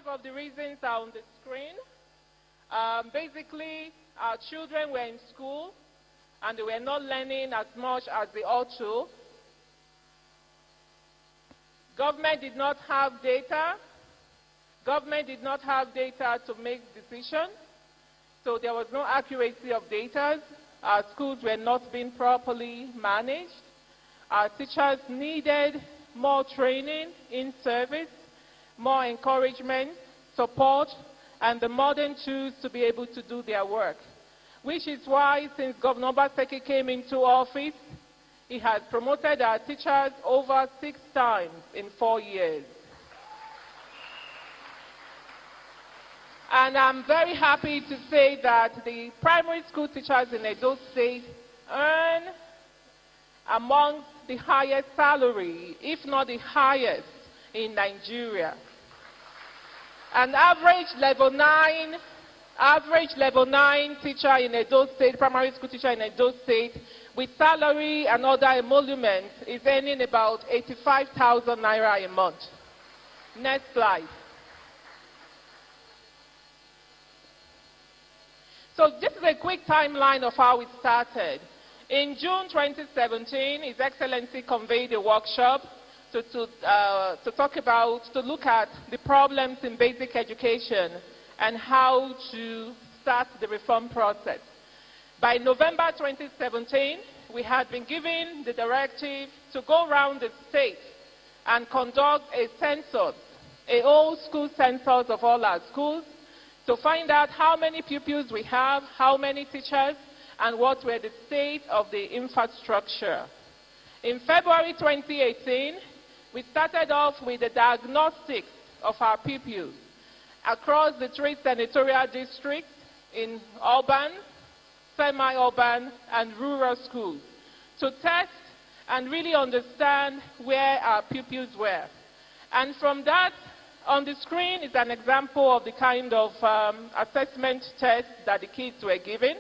5 of the reasons are on the screen. Basically, our children were in school and they were not learning as much as they ought to. Government did not have data. Government did not have data to make decisions. So there was no accuracy of data. Our schools were not being properly managed. Our teachers needed more training in service, more encouragement, support, and the modern tools to be able to do their work. Which is why, since Governor Obaseki came into office, he has promoted our teachers over 6 times in 4 years. And I'm very happy to say that the primary school teachers in Edo State earn among the highest salary, if not the highest, in Nigeria. An average level 9 teacher in Edo State, primary school teacher in Edo State, with salary and other emoluments, is earning about 85,000 naira a month. Next slide. So this is a quick timeline of how it started. In June 2017, His Excellency convened a workshop to look at the problems in basic education and how to start the reform process. By November 2017, we had been given the directive to go around the state and conduct a census, a whole school census of all our schools, to find out how many pupils we have, how many teachers, and what were the state of the infrastructure. In February 2018, we started off with the diagnostics of our pupils across the 3 senatorial districts in urban, semi-urban, and rural schools to test and really understand where our pupils were. And from that, on the screen is an example of the kind of assessment tests that the kids were given.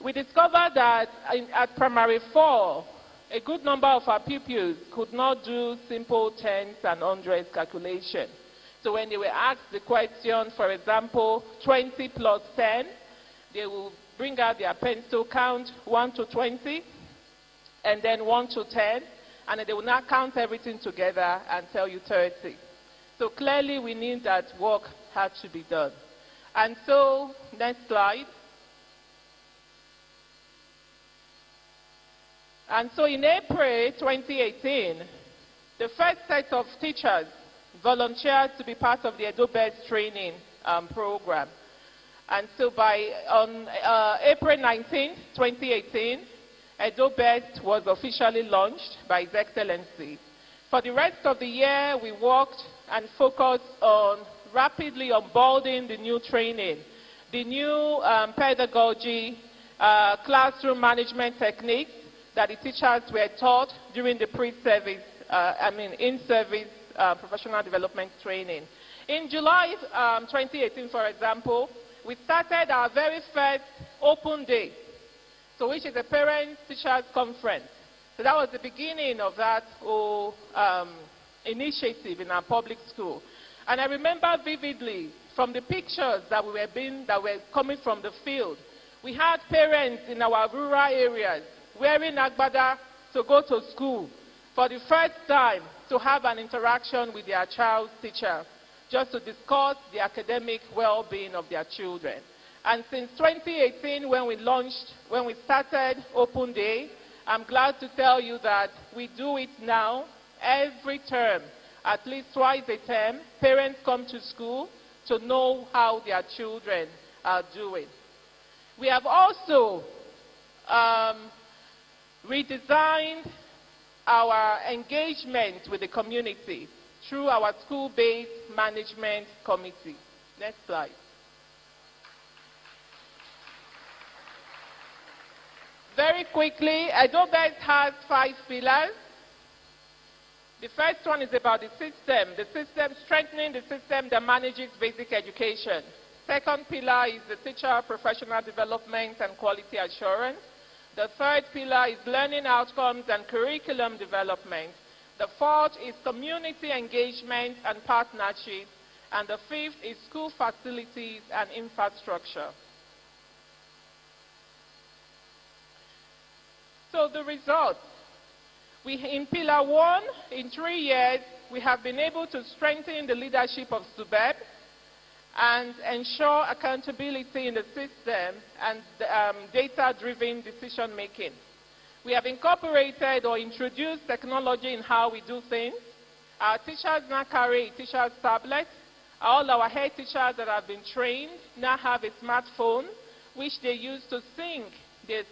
We discovered that at primary 4, a good number of our pupils could not do simple tens and hundreds calculation. So when they were asked the question, for example, 20 plus 10, they will bring out their pencil, count 1 to 20, and then 1 to 10, and then they will now count everything together and tell you 30. So clearly we knew that work had to be done. And so, next slide. And so in April 2018, the first set of teachers volunteered to be part of the EdoBEST training program. And so on April 19, 2018, EdoBEST was officially launched by His Excellency. For the rest of the year, we worked and focused on rapidly onboarding the new training, the new pedagogy, classroom management techniques that the teachers were taught during the in-service professional development training. In July 2018, for example, we started our very first open day, so which is a parent-teachers conference. So that was the beginning of that whole initiative in our public school. And I remember vividly from the pictures that were coming from the field, we had parents in our rural areas wearing agbada to go to school for the first time to have an interaction with their child's teacher, just to discuss the academic well-being of their children. And since 2018, when we started Open Day, I'm glad to tell you that we do it now every term, at least twice a term. Parents come to school to know how their children are doing. We have also redesigned our engagement with the community through our school-based management committee. Next slide. Very quickly, EdoBEST has 5 pillars. The first one is about the system, strengthening the system that manages basic education. Second pillar is the teacher professional development and quality assurance. The third pillar is learning outcomes and curriculum development. The fourth is community engagement and partnerships. And the fifth is school facilities and infrastructure. So the results. In Pillar 1, in 3 years, we have been able to strengthen the leadership of SUBEB and ensure accountability in the system and data-driven decision-making. We have incorporated or introduced technology in how we do things. Our teachers now carry a teacher's tablet. All our head teachers that have been trained now have a smartphone, which they use to sync the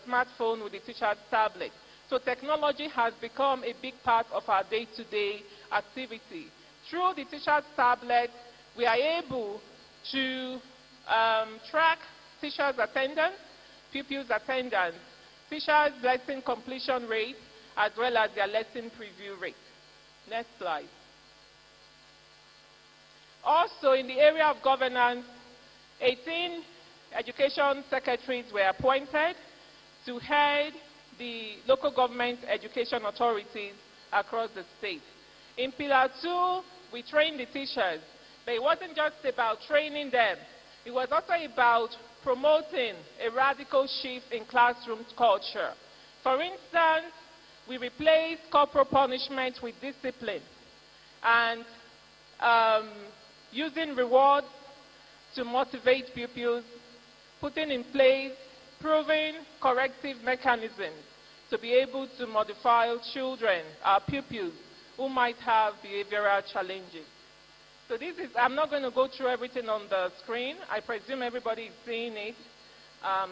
smartphone with the teacher's tablet. So technology has become a big part of our day-to-day activity. Through the teacher's tablet, we are able to track teachers' attendance, pupils' attendance, teachers' lesson completion rate, as well as their lesson preview rate. Next slide. Also, in the area of governance, 18 education secretaries were appointed to head the local government education authorities across the state. In Pillar 2, we trained the teachers, but it wasn't just about training them. It was also about promoting a radical shift in classroom culture. For instance, we replaced corporal punishment with discipline and using rewards to motivate pupils, putting in place proven corrective mechanisms to be able to modify children, our pupils, who might have behavioral challenges. So this is, I'm not going to go through everything on the screen. I presume everybody is seeing it,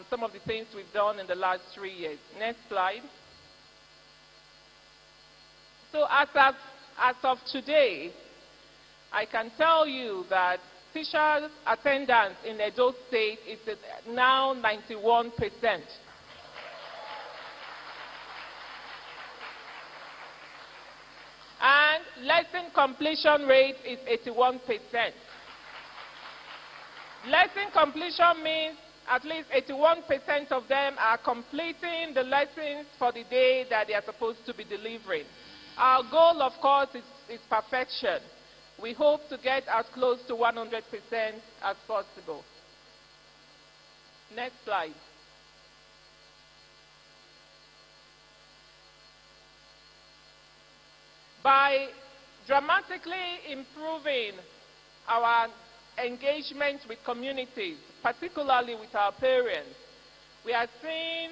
some of the things we've done in the last 3 years. Next slide. So as of today, I can tell you that teachers' attendance in Edo State is now 91%. And lesson completion rate is 81%. Lesson completion means at least 81% of them are completing the lessons for the day that they are supposed to be delivering. Our goal, of course, is perfection. We hope to get as close to 100% as possible. Next slide. By dramatically improving our engagement with communities, particularly with our parents, we've seen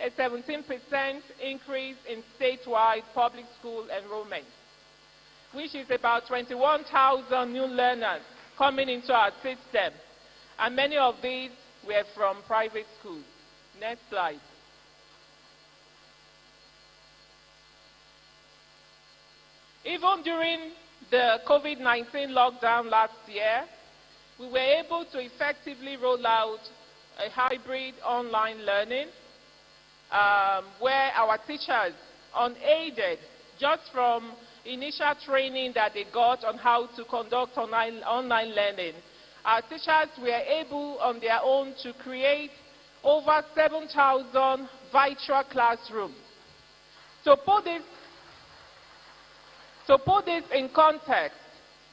a 17% increase in statewide public school enrollment, which is about 21,000 new learners coming into our system, and many of these were from private schools. Next slide. Even during the COVID-19 lockdown last year, we were able to effectively roll out a hybrid online learning where our teachers, unaided, just from initial training that they got on how to conduct online learning, our teachers were able on their own to create over 7,000 virtual classrooms. To put this in context,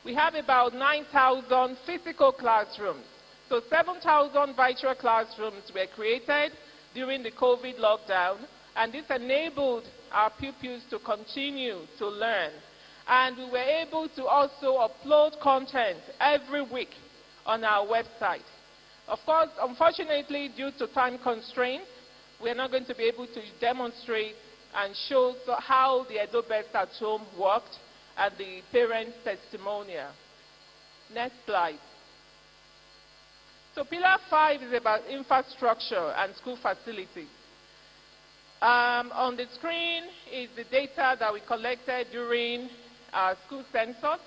we have about 9,000 physical classrooms. So 7,000 virtual classrooms were created during the COVID lockdown, and this enabled our pupils to continue to learn. And we were able to also upload content every week on our website. Of course, unfortunately, due to time constraints, we're not going to be able to demonstrate and show how the EdoBEST at home worked and the parents' testimonial. Next slide. So Pillar 5 is about infrastructure and school facilities. On the screen is the data that we collected during our school census.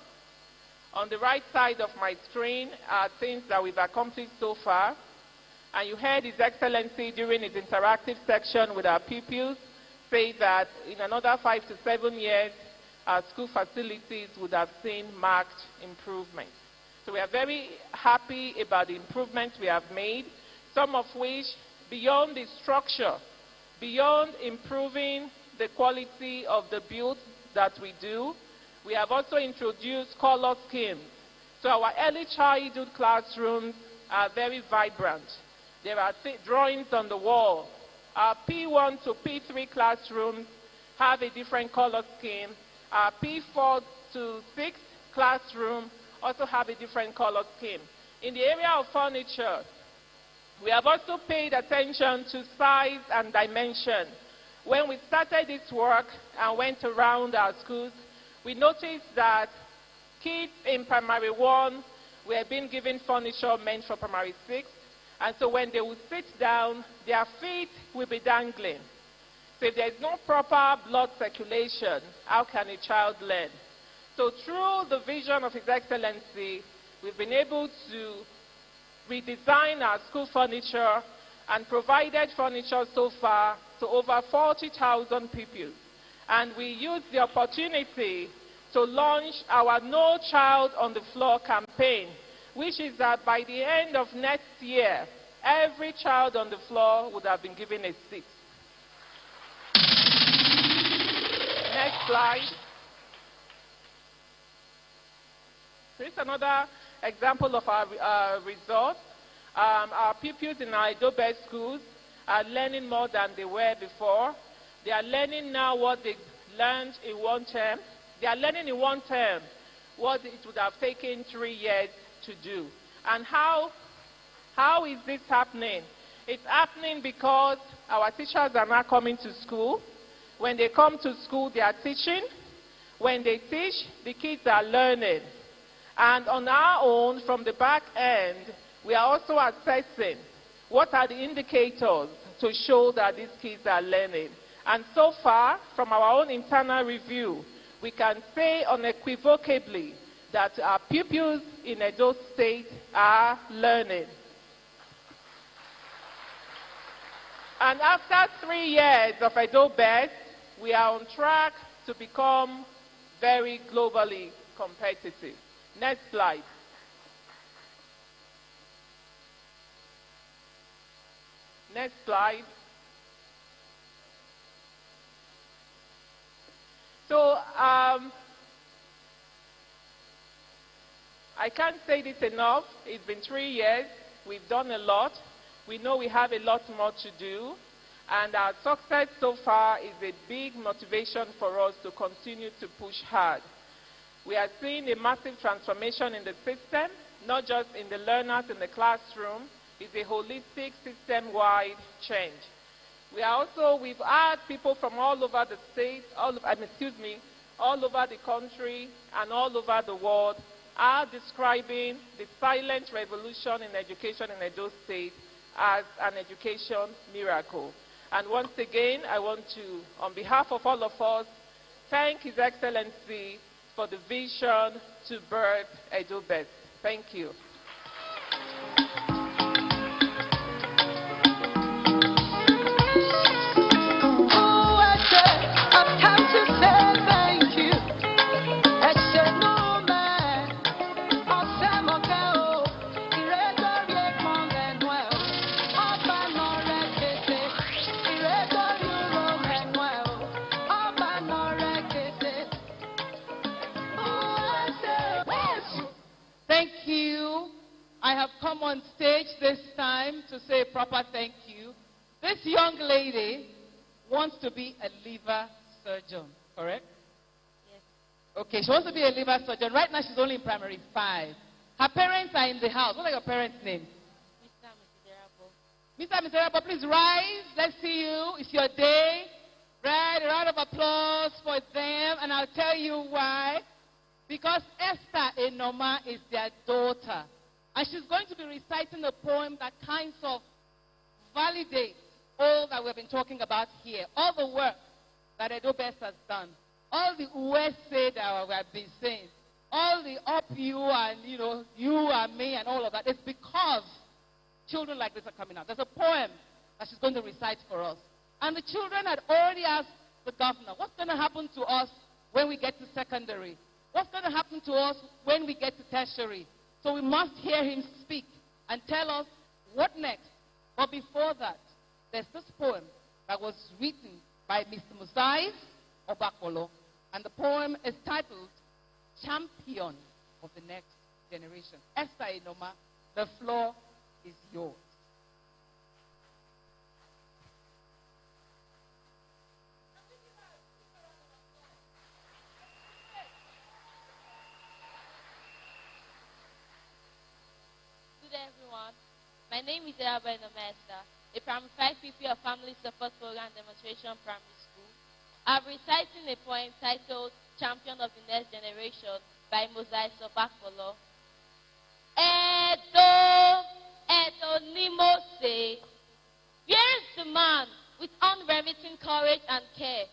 On the right side of my screen are things that we've accomplished so far. And you heard His Excellency during his interactive section with our pupils say that in another 5 to 7 years, our school facilities would have seen marked improvement. So we are very happy about the improvements we have made, some of which, beyond the structure, beyond improving the quality of the build that we do, We have also introduced color schemes. So our early childhood classrooms are very vibrant. There are drawings on the wall. Our P1 to P3 classrooms have a different color scheme. Our P4 to 6 classroom also have a different color scheme. In the area of furniture, we have also paid attention to size and dimension. When we started this work and went around our schools, we noticed that kids in primary 1 were being given furniture meant for primary 6, and so when they would sit down, their feet will be dangling. So if there is no proper blood circulation, how can a child learn? So through the vision of His Excellency, we've been able to redesign our school furniture and provided furniture so far to over 40,000 pupils. And we used the opportunity to launch our No Child on the Floor campaign, which is that by the end of next year, every child on the floor would have been given a seat. Next slide. So this is another example of our results. Our pupils in our EdoBEST schools are learning more than they were before. They are learning now what they learned in one term. They are learning in one term what it would have taken 3 years to do. And how is this happening? It's happening because our teachers are now coming to school. When they come to school, they are teaching. When they teach, the kids are learning. And on our own, from the back end, we are also assessing what are the indicators to show that these kids are learning. And so far, from our own internal review, we can say unequivocally that our pupils in Edo State are learning. And after 3 years of EdoBEST, we are on track to become very globally competitive. Next slide. Next slide. So, I can't say this enough. It's been 3 years. We've done a lot. We know we have a lot more to do. And our success so far is a big motivation for us to continue to push hard. We are seeing a massive transformation in the system, not just in the learners in the classroom. It's a holistic, system-wide change. We've had people from all over the state, all over the country and all over the world are describing the silent revolution in education in Edo State as an education miracle. And once again, I want to, on behalf of all of us, thank His Excellency for the vision to birth EdoBEST. Thank you. I have come on stage this time to say a proper thank you. This young lady wants to be a liver surgeon, correct? Yes. Okay, she wants to be a liver surgeon. Right now she's only in primary 5. Her parents are in the house. What are your parents' names? Mr. and Mrs. Mr. and Mrs. Derabo, please rise. Let's see you. It's your day. Right, a round of applause for them. And I'll tell you why. Because Esther Enoma is their daughter. And she's going to be reciting a poem that kind of validates all that we've been talking about here. All the work that EdoBEST has done. All the USA that we have been saying. All the up you and, you and me and all of that. It's because children like this are coming out. There's a poem that she's going to recite for us. And the children had already asked the governor, what's going to happen to us when we get to secondary? What's going to happen to us when we get to tertiary? So we must hear him speak and tell us what next. But before that, there's this poem that was written by Mr. Musais Obakolo. And the poem is titled champion of the next generation. Esther Enoma, the floor is yours. Good day, everyone. My name is Unveiling EdoBEST, a primary 5 PP of Family Support Program Demonstration Primary School. I'm reciting a poem titled Champion of the Next Generation by Mosai Sobakolo. Edo Nimo say, where is the man with unremitting courage and care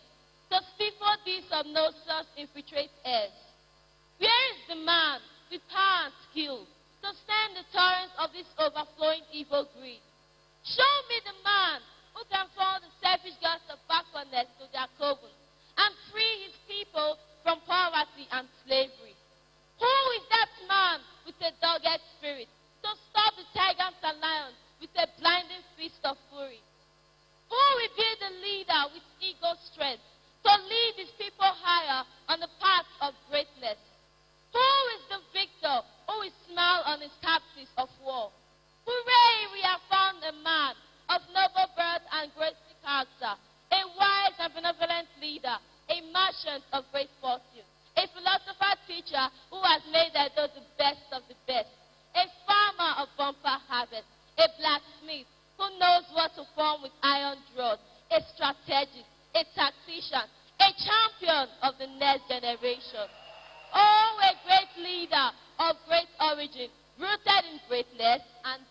to speak for these obnoxious infiltrate heirs? Where is the man with power and skill to stem the torrents of this overflowing evil greed? Show me the man who can fall the selfish gods of backwardness to their coven and free his people from poverty and slavery. Who is that man with a dogged spirit to stop the tigers and lions with a blinding fist of fury? Who will be the leader with ego strength to lead his people higher on the path of greatness? Who is the victor who will smile on his captives of war? Hooray, we have found a man of noble birth and great character, a wise and benevolent leader, a merchant of great fortune, a philosopher teacher who has made Edo the best of the best, a farmer of bumper harvest, a blacksmith who knows what to form with iron rods, a strategist, a tactician, a champion of the next generation. Oh, a great leader of great origin, rooted in greatness and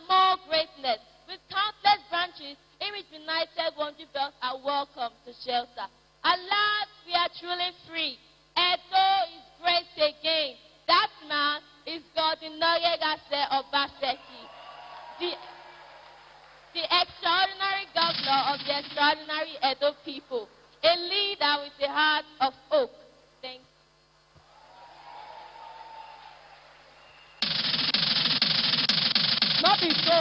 more greatness, with countless branches in which benighted wonder bells are welcome to shelter. Alas, we are truly free. Edo is great again. That man is God in Noregase Obaseki, the extraordinary governor of the extraordinary Edo people, a leader with a heart of oak. Thank you. Not be so.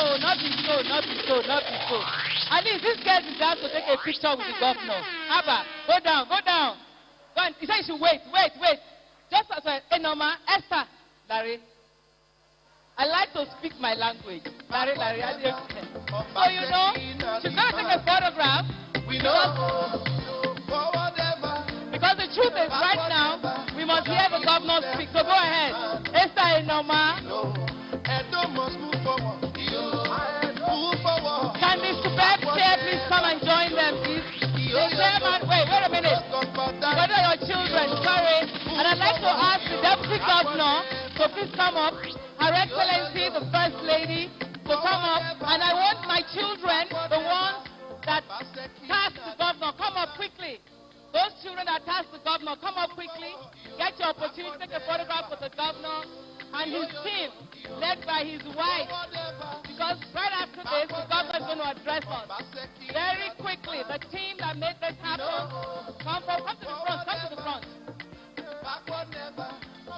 At least this girl deserves to take a picture with the governor. Abba, go down. Go on. He said you should wait. Just as Enoma, Esther, Larry. I like to speak my language. Larry. So you know, she's going to take a photograph. Because the truth is, right now, we must hear the governor speak. So go ahead. Esther Enoma. Can the superb chair please come and join them, please? The chairman, wait a minute. What are your children? Sorry. And I'd like to ask the deputy governor to please come up. Her Excellency, the First Lady, to come up. And I want my children, the ones that task the governor, come up quickly. Those children that task the governor, come up quickly. Get your opportunity to take a photograph with the governor and his team, led by his wife. Because right after this, the governor is going to address us. Very quickly, the team that made this happen, come to the front.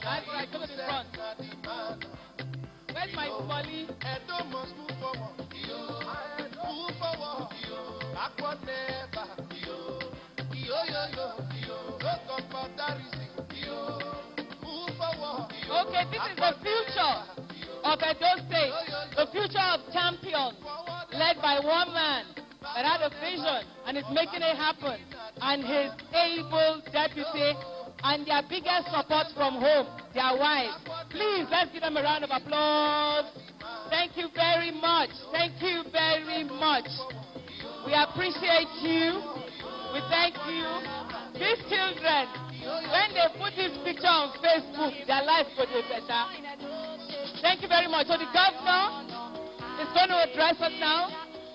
That's right, come to the front. Where's my Smolly? Okay, this is the future of Edo State, the future of champions, led by one man that had a vision and is making it happen, and his able deputy, and their biggest support from home, their wives. Please, let's give them a round of applause. Thank you very much. Thank you very much. We appreciate you. We thank you. These children, when they put this picture on Facebook, their life will be better. Thank you very much. So the governor is going to address us now.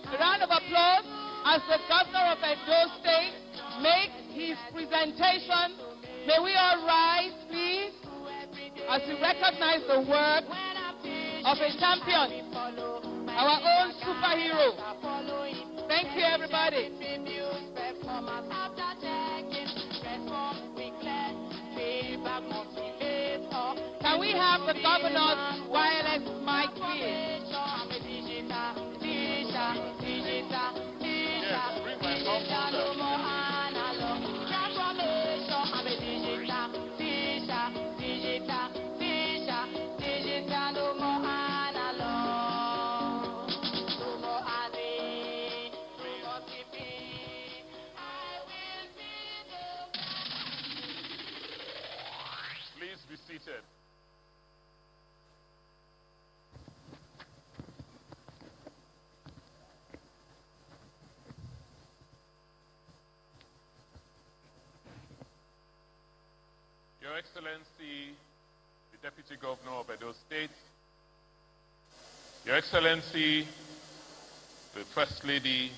A round of applause as the governor of Edo State makes his presentation. May we all rise, please, as we recognize the work of a champion, our own superhero. Thank you, everybody. Can we have the governor's wireless mic, please? Yes, bring my computer. Excellency, the Deputy Governor of Edo State, Your Excellency, the First Lady,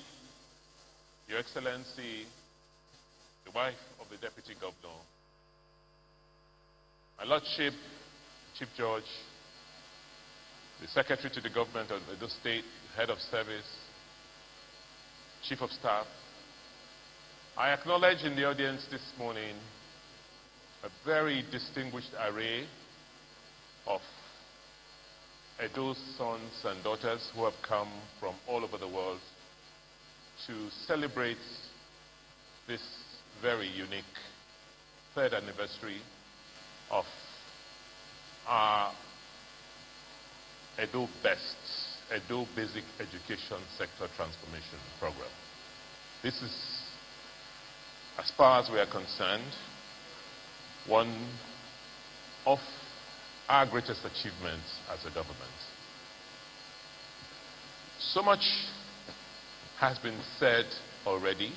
Your Excellency, the wife of the Deputy Governor, My Lordship, Chief Judge, the Secretary to the Government of Edo State, Head of Service, Chief of Staff, I acknowledge in the audience this morning a very distinguished array of Edo's sons and daughters who have come from all over the world to celebrate this very unique third anniversary of our EdoBEST, Edo Basic Education Sector Transformation Program. This is, as far as we are concerned, one of our greatest achievements as a government. So much has been said already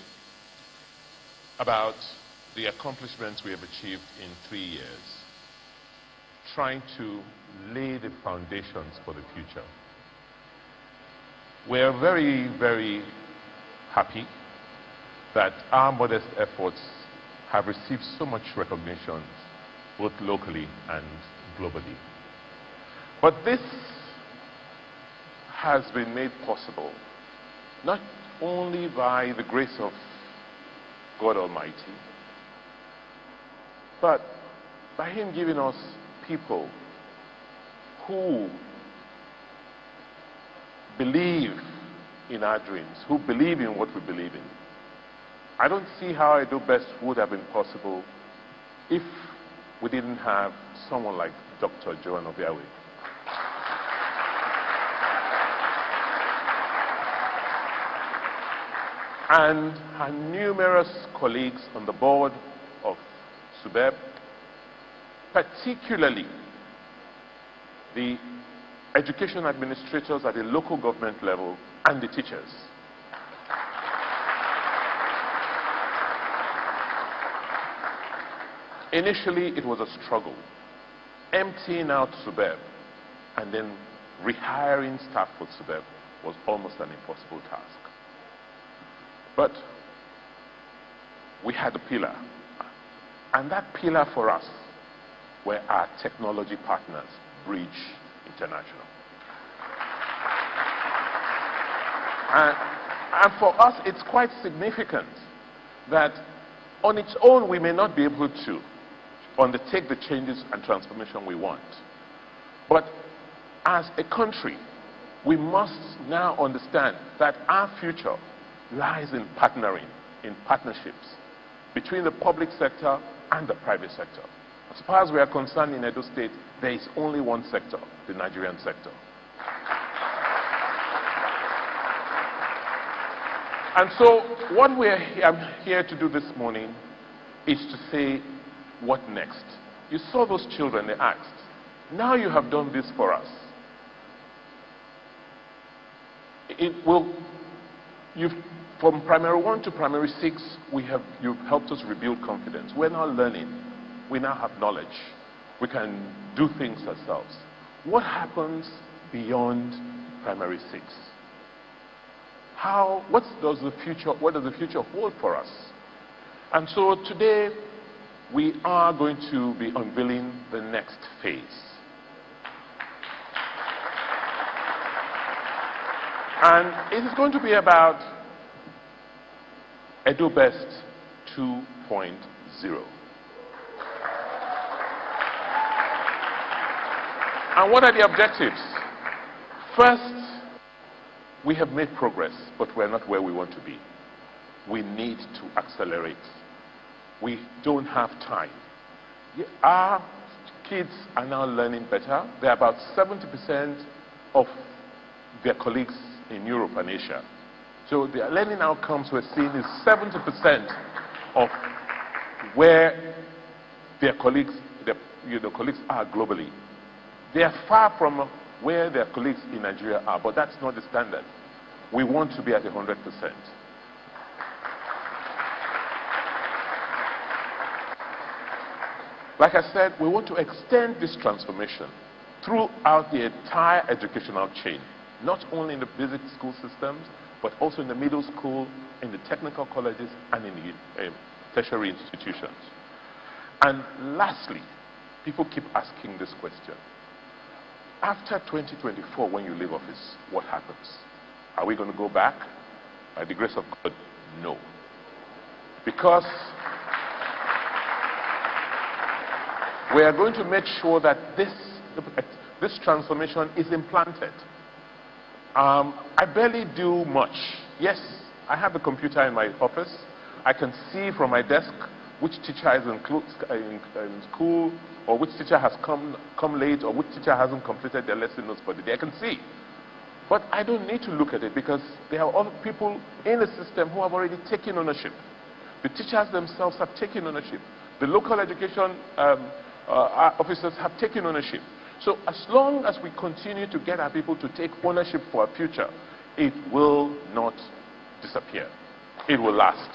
about the accomplishments we have achieved in 3 years, trying to lay the foundations for the future. We are very, very happy that our modest efforts have received so much recognition, both locally and globally. But this has been made possible not only by the grace of God Almighty, but by Him giving us people who believe in our dreams, who believe in what we believe in. I don't see how EdoBEST would have been possible if we didn't have someone like Dr. Joan Obiawe. And her numerous colleagues on the board of SUBEB, particularly the education administrators at the local government level and the teachers. Initially, it was a struggle. Emptying out SUBEB and then rehiring staff for SUBEB was almost an impossible task. But we had a pillar. And that pillar for us were our technology partners, Bridge International. And for us, it's quite significant that on its own, we may not be able to undertake the changes and transformation we want. But as a country, we must now understand that our future lies in partnering, in partnerships between the public sector and the private sector. As far as we are concerned in Edo State, there is only one sector, the Nigerian sector. And so what I'm here to do this morning is to say, what next? You saw those children, they asked, now you have done this for us. From primary 1 to primary 6, you've helped us rebuild confidence. We're now learning. We now have knowledge. We can do things ourselves. What happens beyond primary 6? What does the future hold for us? And so today, we are going to be unveiling the next phase. And it is going to be about EdoBEST 2.0. And what are the objectives? First, we have made progress, but we're not where we want to be. We need to accelerate. We don't have time. Our kids are now learning better. They're about 70% of their colleagues in Europe and Asia. So the learning outcomes we're seeing is 70% of where their colleagues, colleagues are globally. They are far from where their colleagues in Nigeria are, but that's not the standard. We want to be at 100%. Like I said, we want to extend this transformation throughout the entire educational chain, not only in the basic school systems, but also in the middle school, in the technical colleges, and in the tertiary institutions. And lastly, people keep asking this question. After 2024, when you leave office, what happens? Are we going to go back? By the grace of God, no. Because we are going to make sure that this transformation is implanted. I barely do much. Yes, I have a computer in my office. I can see from my desk which teacher is in school, or which teacher has come late, or which teacher hasn't completed their lesson notes for the day. I can see. But I don't need to look at it because there are other people in the system who have already taken ownership. The teachers themselves have taken ownership. The local education officers have taken ownership. So as long as we continue to get our people to take ownership for our future, it will not disappear. It will last.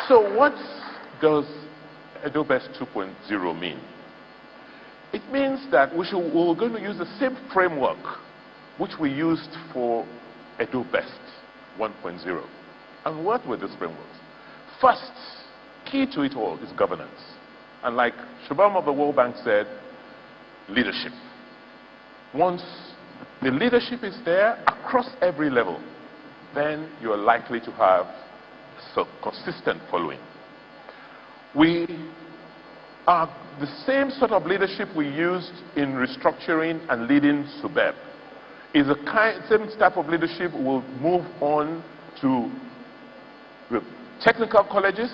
So what does EdoBEST 2.0 mean? It means that we're going to use the same framework which we used for EdoBEST 1.0. And what were these frameworks? First, key to it all is governance. And like Shubham of the World Bank said, leadership. Once the leadership is there across every level, then you are likely to have a consistent following. We are the same sort of leadership we used in restructuring and leading SUBEB. Is the same type of leadership will move on to the technical colleges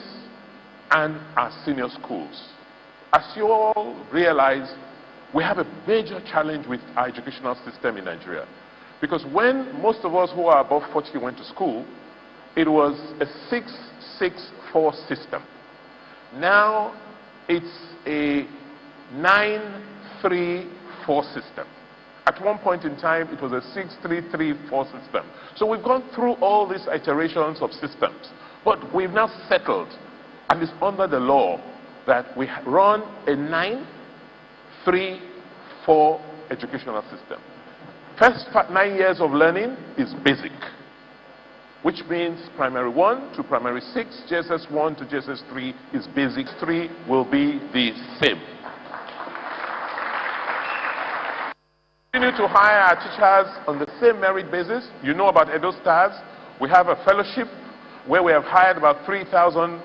and our senior schools. As you all realize, we have a major challenge with our educational system in Nigeria. Because when most of us who are above 40 went to school, it was a 6-6-4 system. Now it's a 9-3-4 system. At one point in time, it was a 6-3-3-4 system. So we've gone through all these iterations of systems. But we've now settled, and it's under the law, that we run a 9-3-4 educational system. First 9 years of learning is basic, which means primary 1 to primary 6, JSS 1 to JSS 3 is basic. 3 will be the same. We continue to hire our teachers on the same merit basis. You know about Edo Stars. We have a fellowship where we have hired about 3,000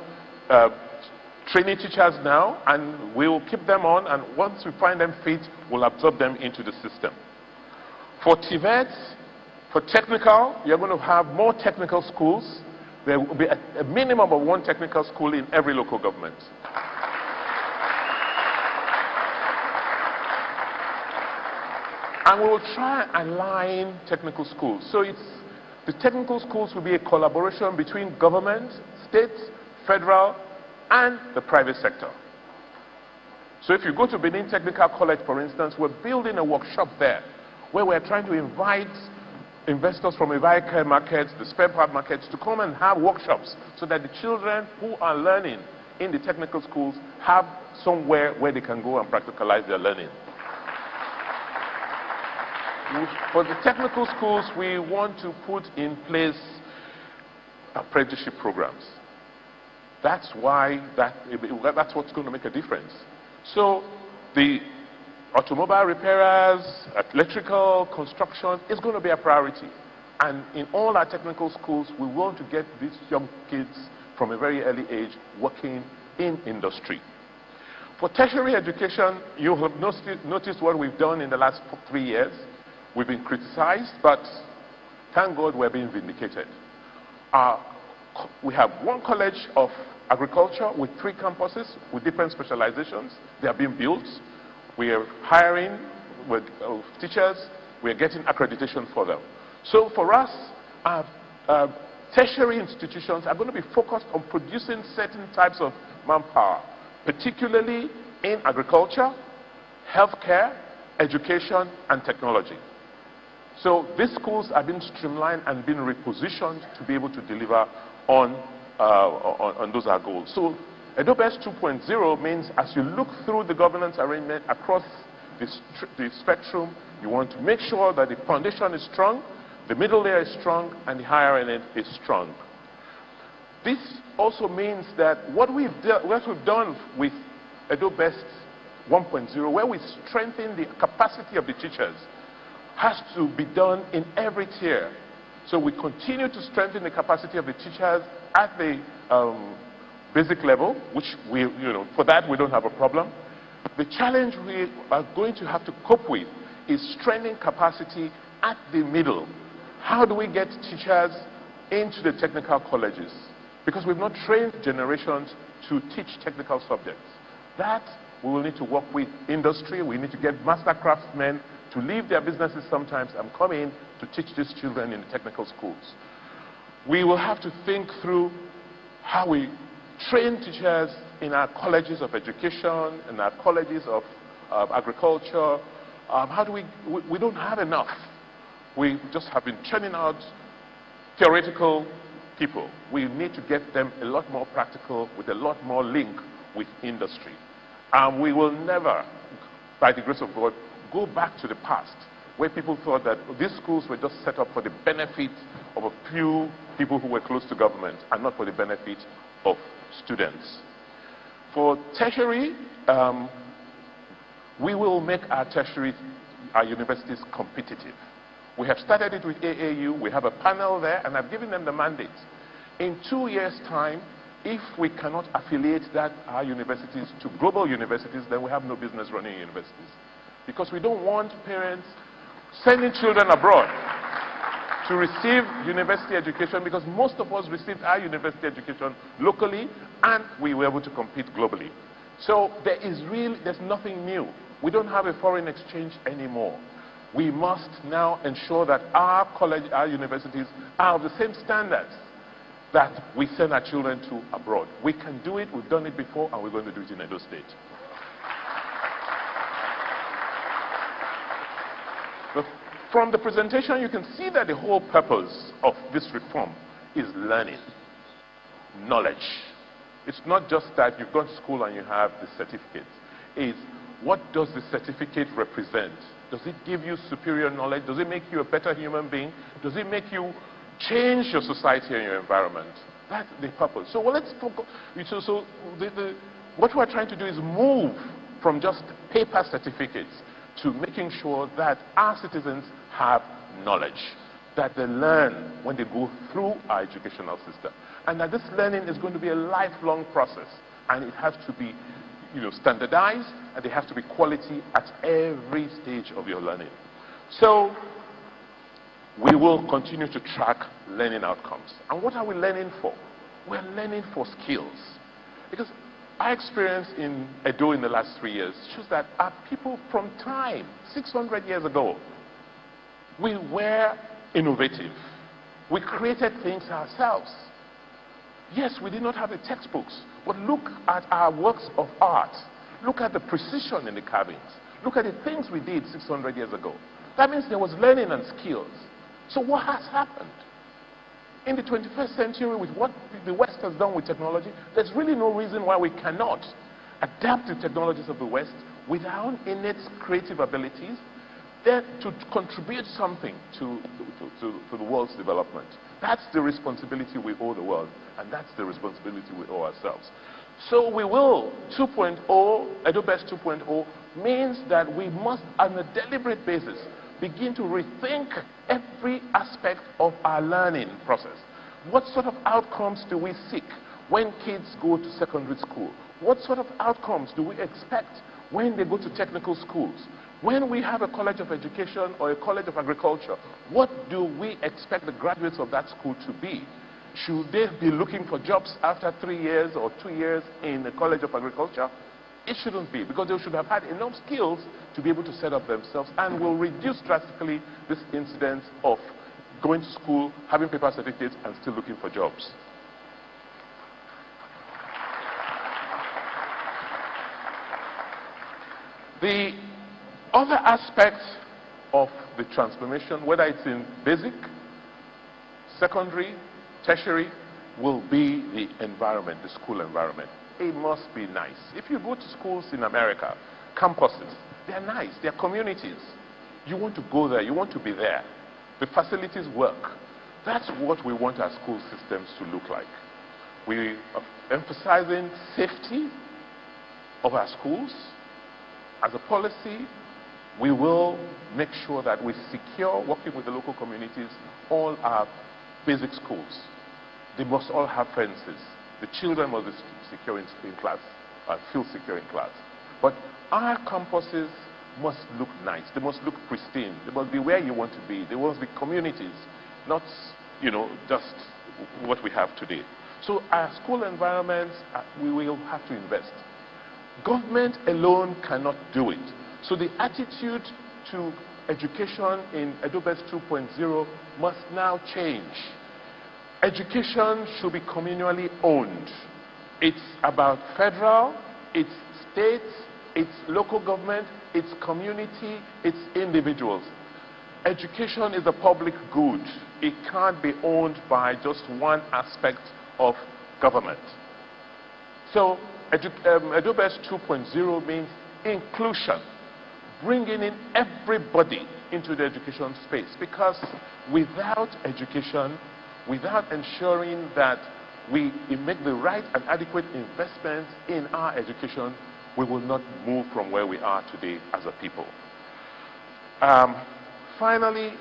trainee teachers now, and we will keep them on, and once we find them fit, we'll absorb them into the system. For TVET, for technical, you're going to have more technical schools. There will be a minimum of 1 technical school in every local government. And we will try and align technical schools. So the technical schools will be a collaboration between government, state, federal, and the private sector. So if you go to Benin Technical College, for instance, we're building a workshop there where we're trying to invite investors from the vehicle markets, the spare part markets, to come and have workshops so that the children who are learning in the technical schools have somewhere where they can go and practicalize their learning. For the technical schools, we want to put in place apprenticeship programs. That's what's going to make a difference. So the automobile repairers, electrical construction is going to be a priority. And in all our technical schools, we want to get these young kids from a very early age working in industry. For tertiary education, you have noticed what we've done in the last 3 years. We've been criticized, but thank God we're being vindicated. We have 1 college of agriculture with 3 campuses with different specializations. They are being built. We are hiring with teachers. We are getting accreditation for them. So for us, tertiary institutions are going to be focused on producing certain types of manpower, particularly in agriculture, healthcare, education, and technology. So these schools are being streamlined and being repositioned to be able to deliver on those our goals. So EdoBEST 2.0 means as you look through the governance arrangement across the spectrum, you want to make sure that the foundation is strong, the middle layer is strong, and the higher end is strong. This also means that what we've done with EdoBEST 1.0, where we strengthen the capacity of the teachers, has to be done in every tier. So we continue to strengthen the capacity of the teachers at the basic level, which for that we don't have a problem. The challenge we are going to have to cope with is strengthening capacity at the middle. How do we get teachers into the technical colleges? Because we've not trained generations to teach technical subjects. That we will need to work with industry. We need to get master craftsmen to leave their businesses sometimes and come in to teach these children in the technical schools. We will have to think through how we train teachers in our colleges of education, in our colleges of agriculture. How do we don't have enough. We just have been churning out theoretical people. We need to get them a lot more practical with a lot more link with industry. And we will never, by the grace of God, go back to the past where people thought that these schools were just set up for the benefit of a few people who were close to government and not for the benefit of students. For tertiary, we will make our universities competitive. We have started it with AAU. We have a panel there, and I've given them the mandate. In 2 years' time, if we cannot affiliate our universities to global universities, then we have no business running universities. Because we don't want parents sending children abroad to receive university education, because most of us received our university education locally, and we were able to compete globally. So there's nothing new. We don't have a foreign exchange anymore. We must now ensure that our universities are of the same standards that we send our children to abroad. We can do it, we've done it before, and we're going to do it in Edo State. From the presentation, you can see that the whole purpose of this reform is learning, knowledge. It's not just that you've gone to school and you have the certificate. It's what does the certificate represent? Does it give you superior knowledge? Does it make you a better human being? Does it make you change your society and your environment? That's the purpose. So let's focus. What we're trying to do is move from just paper certificates to making sure that our citizens have knowledge, that they learn when they go through our educational system, and that this learning is going to be a lifelong process, and it has to be standardized, and there has to be quality at every stage of your learning. So we will continue to track learning outcomes. And what are we learning for? We're learning for skills. Because our experience in Edo in the last 3 years shows that our people from time, 600 years ago, we were innovative. We created things ourselves. Yes, we did not have the textbooks, but look at our works of art. Look at the precision in the carvings. Look at the things we did 600 years ago. That means there was learning and skills. So what has happened? In the 21st century, with what the West has done with technology, there's really no reason why we cannot adapt the technologies of the West with our innate creative abilities, then to contribute something to the world's development. That's the responsibility we owe the world, and that's the responsibility we owe ourselves. So we will, EdoBEST 2.0 means that we must, on a deliberate basis, begin to rethink every aspect of our learning process. What sort of outcomes do we seek when kids go to secondary school? What sort of outcomes do we expect when they go to technical schools? When we have a college of education or a college of agriculture, what do we expect the graduates of that school to be? Should they be looking for jobs after 3 years or 2 years in the college of agriculture? It shouldn't be, because they should have had enough skills to be able to set up themselves, and will reduce drastically this incidence of going to school, having paper certificates, and still looking for jobs. The other aspect of the transformation, whether it's in basic, secondary, tertiary, will be the environment, the school environment. it must be nice. If you go to schools in America, campuses, they're nice, they're communities. You want to go there, you want to be there. The facilities work. That's what we want our school systems to look like. We are emphasizing safety of our schools. As a policy, we will make sure that we secure, working with the local communities, all our basic schools. They must all have fences. The children must be secure in class, feel secure in class. But our campuses must look nice. They must look pristine. They must be where you want to be. They must be communities, not, just what we have today. So our school environments, we will have to invest. Government alone cannot do it. So the attitude to education in EdoBEST 2.0 must now change. Education should be communally owned. It's about federal, it's states, it's local government, it's community, it's individuals. Education is a public good. It can't be owned by just one aspect of government. So EdoBEST 2.0 means inclusion, bringing in everybody into the education space, because without education, without ensuring that we make the right and adequate investments in our education, we will not move from where we are today as a people. Finally,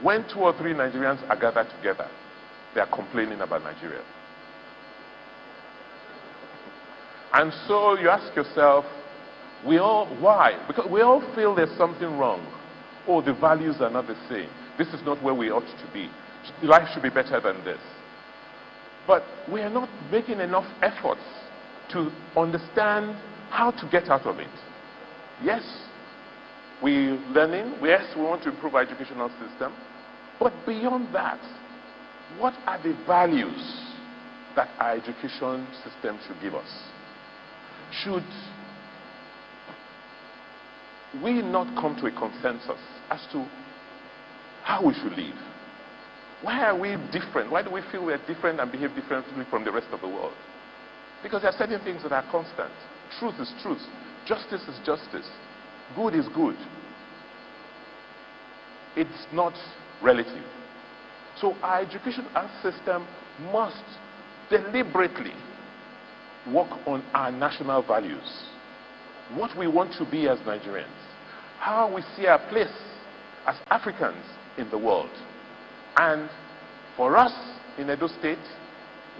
when 2 or 3 Nigerians are gathered together, they are complaining about Nigeria. And so you ask yourself, why? Because we all feel there's something wrong. Oh, the values are not the same. This is not where we ought to be. Life should be better than this. But we are not making enough efforts to understand how to get out of it. Yes, we're learning. Yes, we want to improve our educational system. But beyond that, what are the values that our education system should give us? Should we not come to a consensus as to how we should live? Why are we different? Why do we feel we're different and behave differently from the rest of the world? Because there are certain things that are constant. Truth is truth. Justice is justice. Good is good. It's not relative. So our education system must deliberately work on our national values. What we want to be as Nigerians. How we see our place as Africans in the world. And for us in Edo State,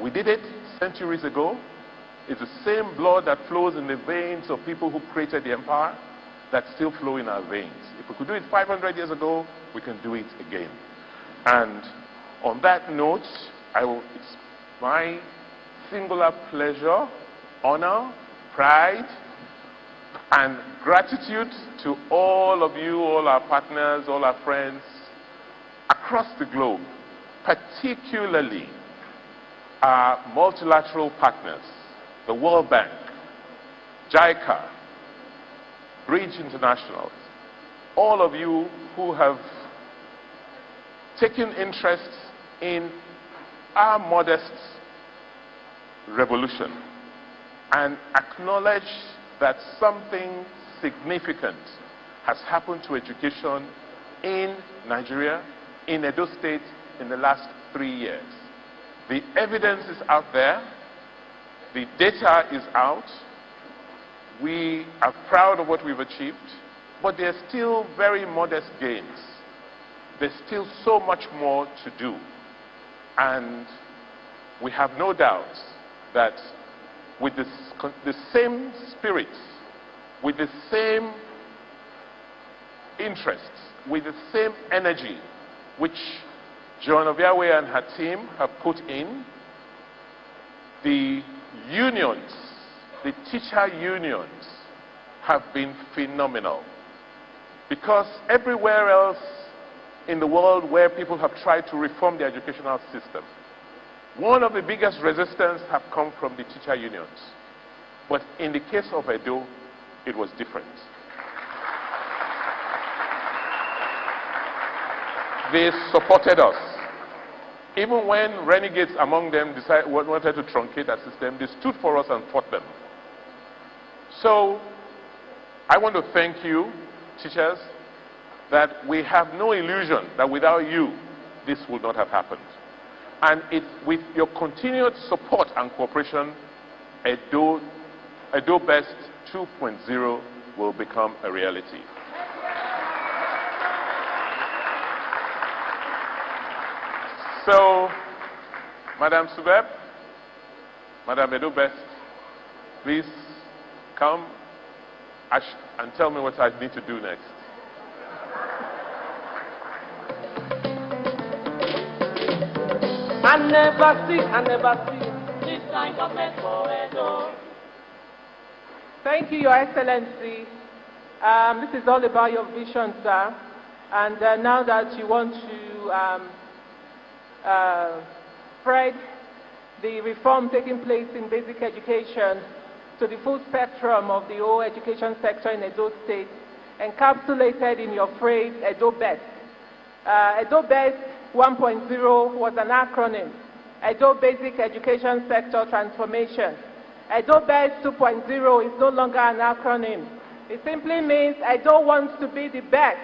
we did it centuries ago. It's the same blood that flows in the veins of people who created the empire that still flow in our veins. If we could do it 500 years ago, we can do it again. And on that note, it's my singular pleasure, honor, pride, and gratitude to all of you, all our partners, all our friends across the globe, particularly our multilateral partners, the World Bank, JICA, Bridge International, all of you who have taken interest in our modest revolution and acknowledge that something significant has happened to education in Nigeria, in Edo State, in the last 3 years. The evidence is out there. The data is out. We are proud of what we've achieved, but there are still very modest gains. There's still so much more to do. And we have no doubt that with the same spirit, with the same interests, with the same energy which Joan Obiawe and her team have put in, the unions, the teacher unions, have been phenomenal. Because everywhere else in the world where people have tried to reform the educational system, one of the biggest resistance have come from the teacher unions. But in the case of Edo, it was different. They supported us. Even when renegades among them wanted to truncate that system, they stood for us and fought them. So, I want to thank you, teachers, that we have no illusion that without you, this would not have happened. And with your continued support and cooperation, EdoBEST 2.0 will become a reality. So, Madam Subeb, Madam EdoBEST, please come and tell me what I need to do next. I never see this kind of Edo. Thank you, Your Excellency. This is all about your vision, sir. And now that you want to spread the reform taking place in basic education to the full spectrum of the whole education sector in Edo State, encapsulated in your phrase, EdoBEST. EdoBEST 1.0 was an acronym, Edo Basic Education Sector Transformation. EdoBEST 2.0 is no longer an acronym. It simply means Edo wants to be the best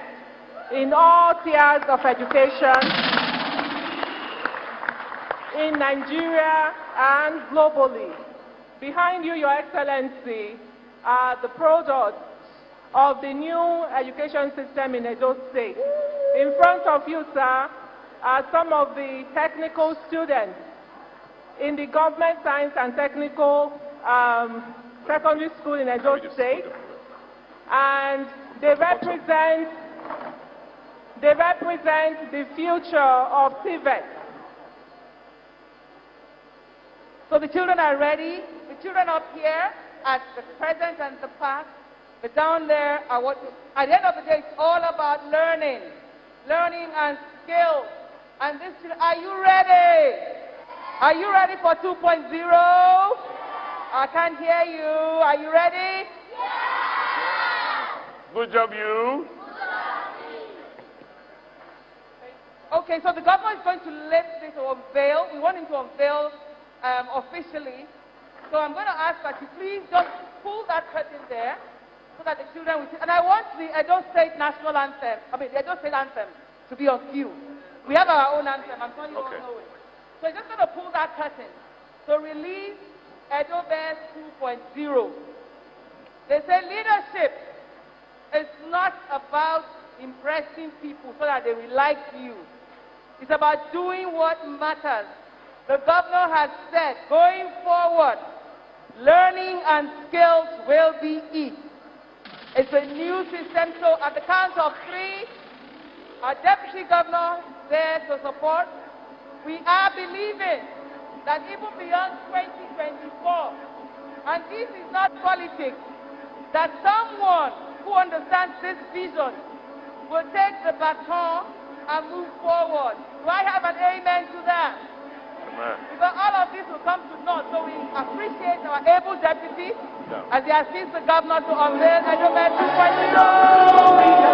in all tiers of education in Nigeria and globally. Behind you, Your Excellency, are the products of the new education system in Edo State. In front of you, sir, are some of the technical students in the Government Science and Technical Secondary School in Edo State, and they represent the future of TVET. So the children are ready. The children up here at the present and the past, but down there are what, at the end of the day, it's all about learning and skills. And this, are you ready? Are you ready for 2.0? I can't hear you. Are you ready? Yeah! Good job, you. Okay, so the government is going to lift this or unveil. We want him to unveil officially. So I'm going to ask that you please just pull that curtain there so that the children will see. And I want the Edo State National Anthem, the Edo State Anthem to be on cue. We have our own anthem. I'm sure you all know it. So you're just going to pull that curtain. So release EdoBEST 2.0. They say leadership is not about impressing people so that they will like you. It's about doing what matters. The governor has said, going forward, learning and skills will be it. It's a new system. So at the count of 3, our deputy governor is there to support. We are believing that even beyond 2024, and this is not politics, that someone who understands this vision will take the baton and move forward. Do I have an amen to that? Amen. Because all of this will come to naught. So we appreciate our able deputy as they assist the governor to unveil EdoBEST 2.0.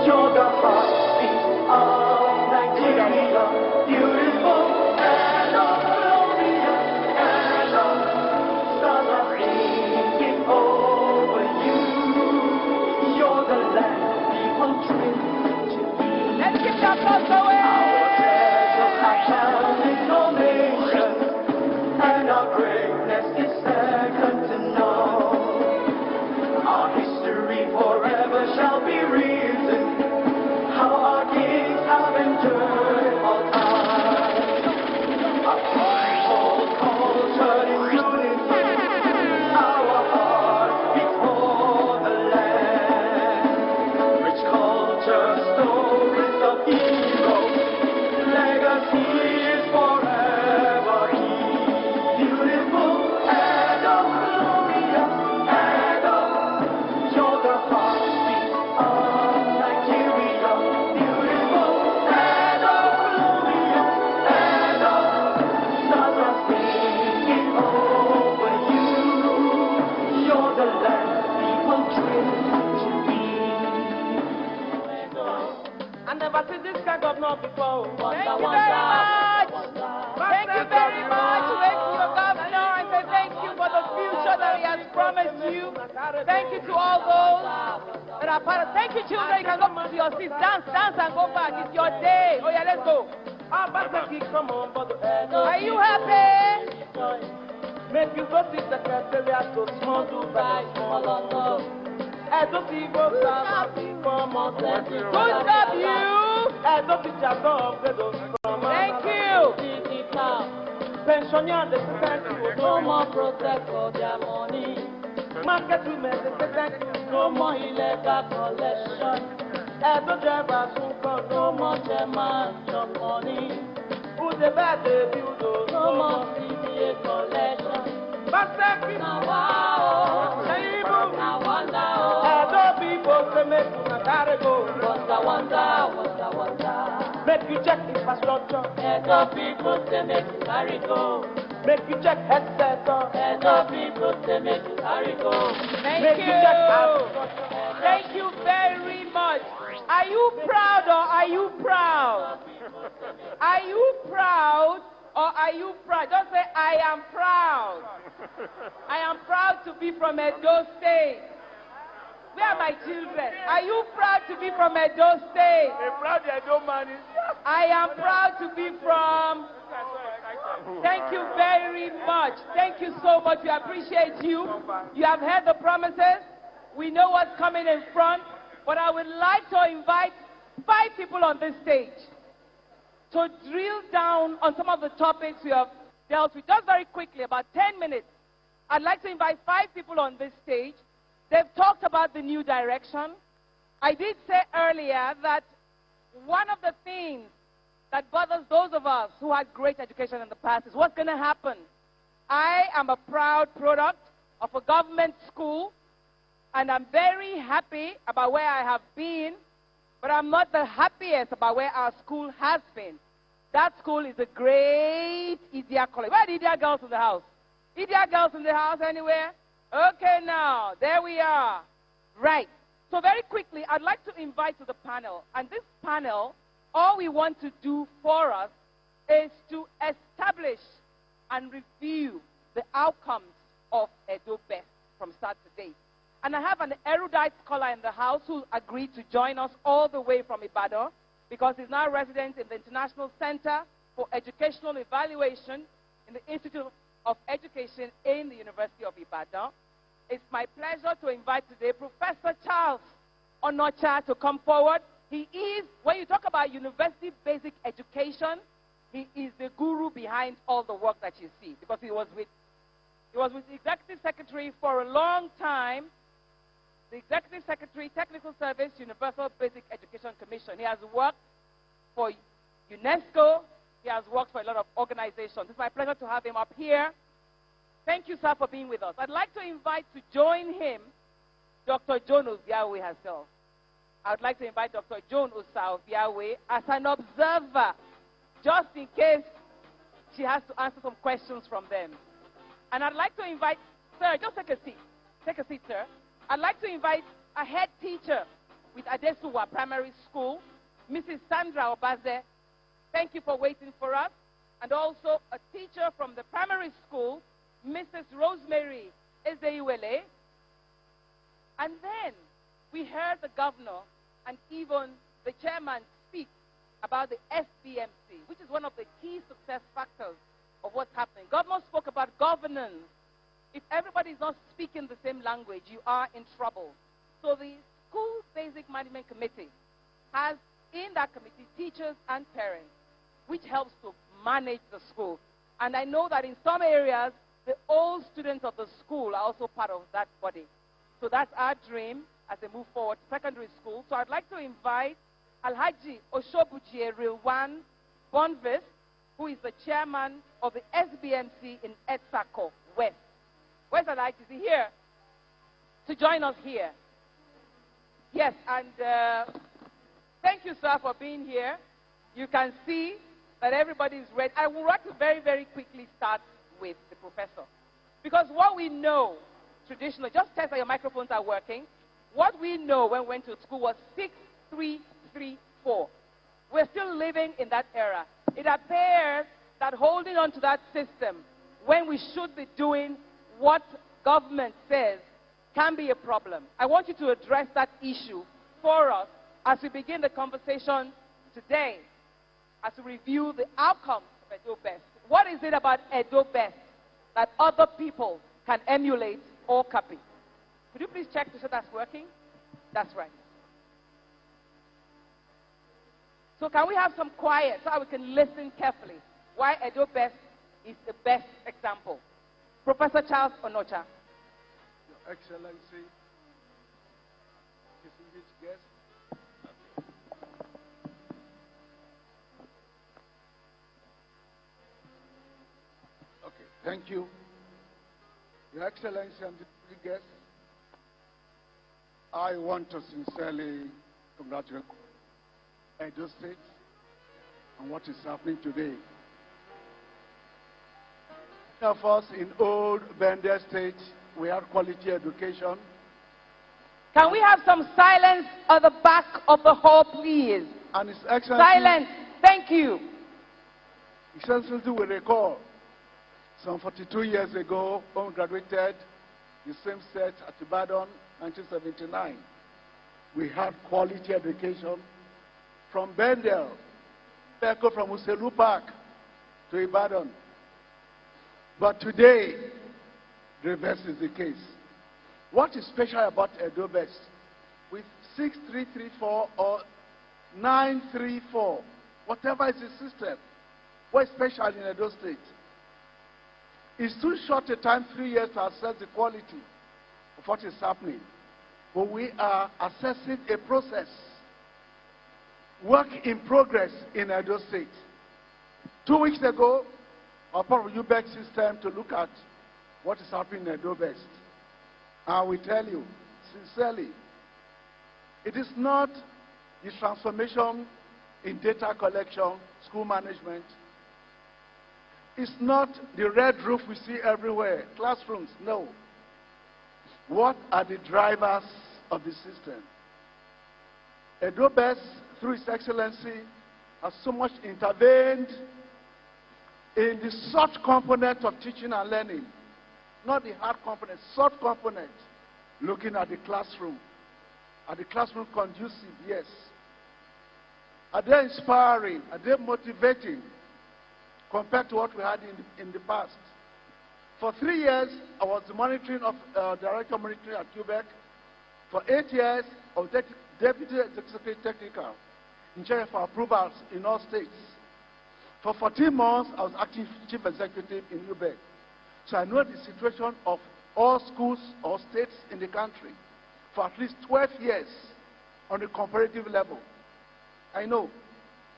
You're the heartbeat of Nigeria, beautiful and glorious, and stars are singing over you. You're the land people dream to be. Let's get that bus away. Our treasures are found in no nation, and our greatness is second to none. Our history forever shall be written. How our kings have endured all time. Our people culture in unity. Our heart beats for the land. Rich culture, stories of heroes. never seen this kind of love before. Thank you very much. Thank you very much. Thank you, your governor, and say thank you for the future that he has promised you. Thank you to all those that are part of. Thank you, children. You can go to your seats. Dance, dance, and go back. It's your day. Oh yeah, let's go. Are you happy? Make you go see the Tertiary to small Dubai, small London. Don't people Good job, you. Thank you. Pensioners, they thank you. No more protest for their money. Market women, they thank you. No more illegal collection. Don't drivers who come. No more chairman, your money. Who the bad they build? No more CBA collection. But thank you. Now, wow. Now, wonder. Don't people say make you not go. Wonder. Make you check infrastructure. Don't people say make you carry go. Make you check health sector. Don't people say make you carry go. Thank you. Thank you very much. Are you proud or are you proud? Are you proud or are you proud? Don't say, I am proud. I am proud to be from Edo State. Where are my children? Are you proud to be from Edo State? I am proud to be from. Thank you very much. Thank you so much. We appreciate you. You have heard the promises. We know what's coming in front. But I would like to invite 5 people on this stage to drill down on some of the topics we have dealt with. Just very quickly, about 10 minutes. I'd like to invite 5 people on this stage. They've talked about the new direction. I did say earlier that one of the things that bothers those of us who had great education in the past is what's going to happen. I am a proud product of a government school, and I'm very happy about where I have been, but I'm not the happiest about where our school has been. That school is a great Idia college. Where are the Idia girls in the house? Idia girls in the house anywhere? Okay, now, there we are. Right. So very quickly, I'd like to invite to the panel. And this panel, all we want to do for us is to establish and review the outcomes of EdoBEST from start to date. And I have an erudite scholar in the house who agreed to join us all the way from Ibadan because he's now resident in the International Center for Educational Evaluation in the Institute of Education in the University of Ibadan. It's my pleasure to invite today Professor Charles Onocha to come forward. He is, when you talk about university basic education, he is the guru behind all the work that you see because he was with the Executive Secretary for a long time, the Executive Secretary, Technical Service, Universal Basic Education Commission. He has worked for UNESCO. He has worked for a lot of organizations. It's my pleasure to have him up here. Thank you, sir, for being with us. I'd like to invite to join him Dr. Joan Obiawe herself. I would like to invite Dr. Joan Obiawe as an observer, just in case she has to answer some questions from them. And I'd like to invite, sir, just take a seat. Take a seat, sir. I'd like to invite a head teacher with Adesuwa Primary School, Mrs. Sandra Obaze. Thank you for waiting for us. And also a teacher from the primary school, Mrs. Rosemary Ezeiwele. And then we heard the governor and even the chairman speak about the SBMC, which is one of the key success factors of what's happening. Governor spoke about governance. If everybody is not speaking the same language, you are in trouble. So the School Basic Management Committee has in that committee teachers and parents, which helps to manage the school. And I know that in some areas, the old students of the school are also part of that body. So that's our dream as they move forward to secondary school. So I'd like to invite Alhaji Oshobuchi Rilwan Bonvis, who is the chairman of the SBMC in Etsako West. Where's Alhaji? Is he here? To join us here. Yes, and thank you, sir, for being here. You can see that everybody is ready. I would like to very, very quickly start with the professor. Because what we know traditionally, just test that your microphones are working, what we know when we went to school was 6334. We're still living in that era. It appears that holding on to that system when we should be doing what government says can be a problem. I want you to address that issue for us as we begin the conversation today, as we review the outcomes of EdoBEST. What is it about EdoBEST that other people can emulate or copy? Could you please check to see that's working? That's right. So can we have some quiet so we can listen carefully why EdoBEST is the best example? Professor Charles Onocha. Your Excellency, distinguished guests. Okay, thank you. Your Excellency and distinguished guests, I want to sincerely congratulate Edo State on what is happening today. Of us in old Bender State, we have quality education. Can we have some silence at the back of the hall, please? And His Excellency, silence. Thank you. His Excellency will recall some 42 years ago when we graduated the same set at Ibadan, 1979. We had quality education from Bendel, Peko from Uselu Park to Ibadan. But today, the reverse is the case. What is special about EdoBEST? With 6334 or 934, whatever is the system, what is special in Edo State? It's too short a time, 3 years, to assess the quality of what is happening. But we are assessing a process, work in progress in Edo State. 2 weeks ago, our part of UBEC system to look at what is happening in EdoBEST. I will tell you, sincerely, it is not the transformation in data collection, school management. It's not the red roof we see everywhere, classrooms, no. What are the drivers of the system? EdoBEST, through His Excellency, has so much intervened in the soft component of teaching and learning, not the hard component, soft component, looking at the classroom. Are the classroom conducive? Yes. Are they inspiring? Are they motivating compared to what we had in the past? For 3 years, I was the monitoring of Director of Monitoring at UBEC. For 8 years, I was Deputy Executive Technical, in charge of approvals in all states. For 14 months, I was acting Chief Executive in UBEC. So I know the situation of all schools or states in the country for at least 12 years on a comparative level. I know.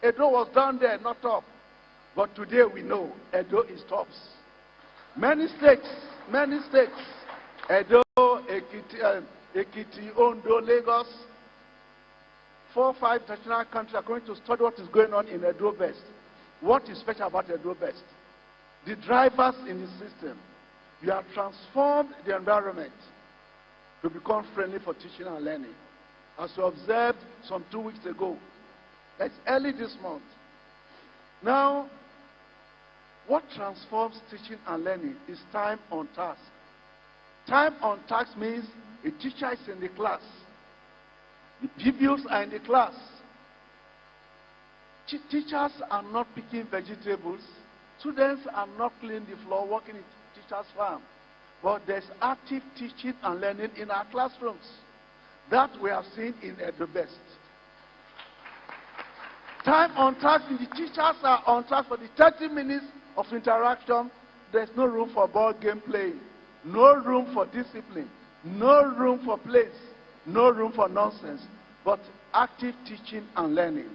Edo was down there, not top. But today we know Edo is tops. Many states, Edo, Ekiti, Ondo, Lagos, 4 or 5 national countries are going to study what is going on in EdoBEST. What is special about EdoBEST? The drivers in the system. You have transformed the environment to become friendly for teaching and learning. As we observed some 2 weeks ago, it's early this month. Now, what transforms teaching and learning is time on task. Time on task means a teacher is in the class. The pupils are in the class. Teachers are not picking vegetables. Students are not cleaning the floor, working in teacher's farm. But there's active teaching and learning in our classrooms. That we have seen in EdoBEST. Time on task, the teachers are on task for the 30 minutes of interaction. There's no room for ball game playing. No room for discipline. No room for plays. No room for nonsense. But active teaching and learning.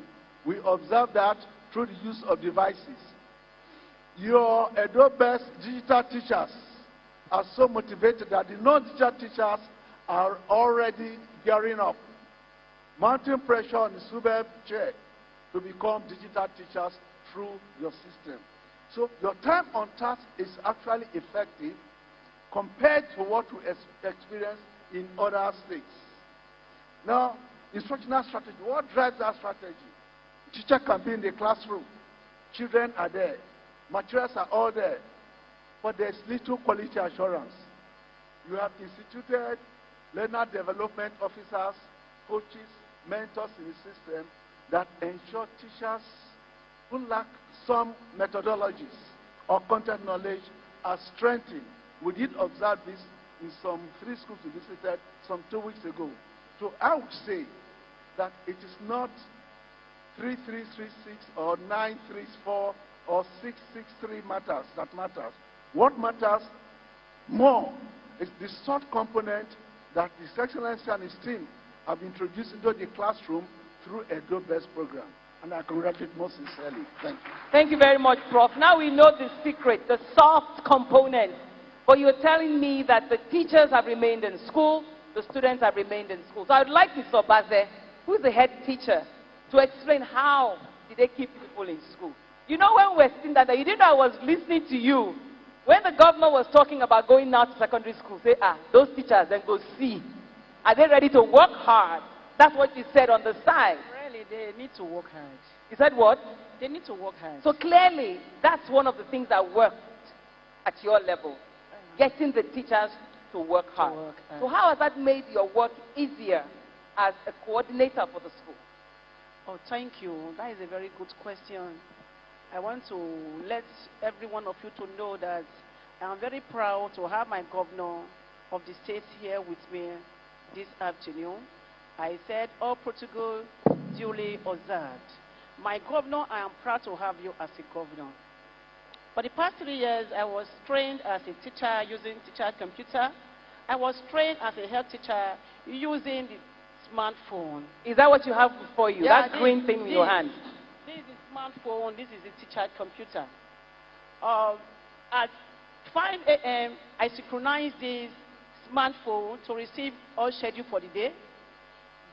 We observe that through the use of devices. Your EdoBEST digital teachers are so motivated that the non-digital teachers are already gearing up, mounting pressure on the SUBEB chair to become digital teachers through your system. So your time on task is actually effective compared to what we experience in other states. Now, instructional strategy. What drives that strategy? Teacher can be in the classroom. Children are there. Materials are all there. But there's little quality assurance. You have instituted learner development officers, coaches, mentors in the system that ensure teachers who lack some methodologies or content knowledge are strengthened. We did observe this in some 3 schools we visited some 2 weeks ago. So I would say that it is not 3336 or 934 or 663 matters that matters. What matters more is the soft component that His Excellency and his team have introduced into the classroom through EdoBEST program. And I congratulate most sincerely. Thank you. Thank you very much, Prof. Now we know the secret, the soft component. But you're telling me that the teachers have remained in school, the students have remained in school. So I would like Mr. Obaze, who's the head teacher, to explain how did they keep people in school. You know, when we were sitting there, you didn't know I was listening to you. When the governor was talking about going now to secondary school, say, those teachers, then go see. Are they ready to work hard? That's what you said on the side. Really, they need to work hard. You said what? They need to work hard. So clearly, that's one of the things that worked at your level. Getting the teachers to work hard. So how has that made your work easier as a coordinator for the school? Oh, thank you. That is a very good question. I want to let every one of you to know that I am very proud to have my governor of the state here with me this afternoon. I said all protocol duly observed. My governor, I am proud to have you as a governor. For the past 3 years, I was trained as a teacher using teacher computer. I was trained as a health teacher using the smartphone. Is that what you have before you? Yeah, that green thing in your hand? This is smartphone, this is a teacher computer. At 5 a.m., I synchronize this smartphone to receive all schedule for the day.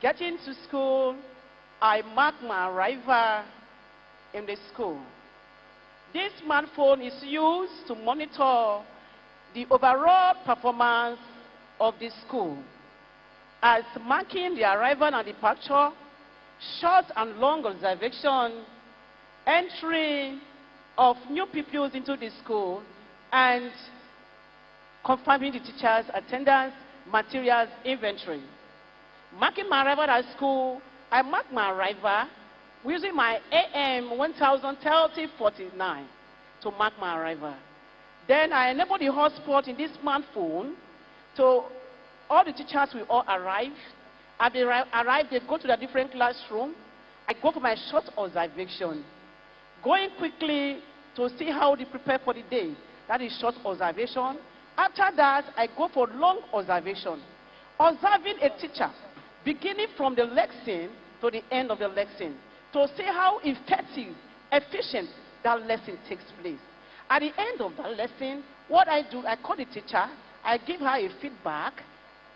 Getting to school, I mark my arrival in the school. This smartphone is used to monitor the overall performance of the school, as marking the arrival and departure, short and long observation, entry of new pupils into the school, and confirming the teacher's attendance, materials, inventory. Marking my arrival at school, I mark my arrival using my AM 103049 to mark my arrival. Then I enable the hotspot in this smartphone to all the teachers will all arrive. As they arrive, they go to the different classroom. I go for my short observation, going quickly to see how they prepare for the day. That is short observation. After that, I go for long observation, observing a teacher, beginning from the lesson to the end of the lesson, to see how effective, efficient that lesson takes place. At the end of that lesson, what I do, I call the teacher, I give her a feedback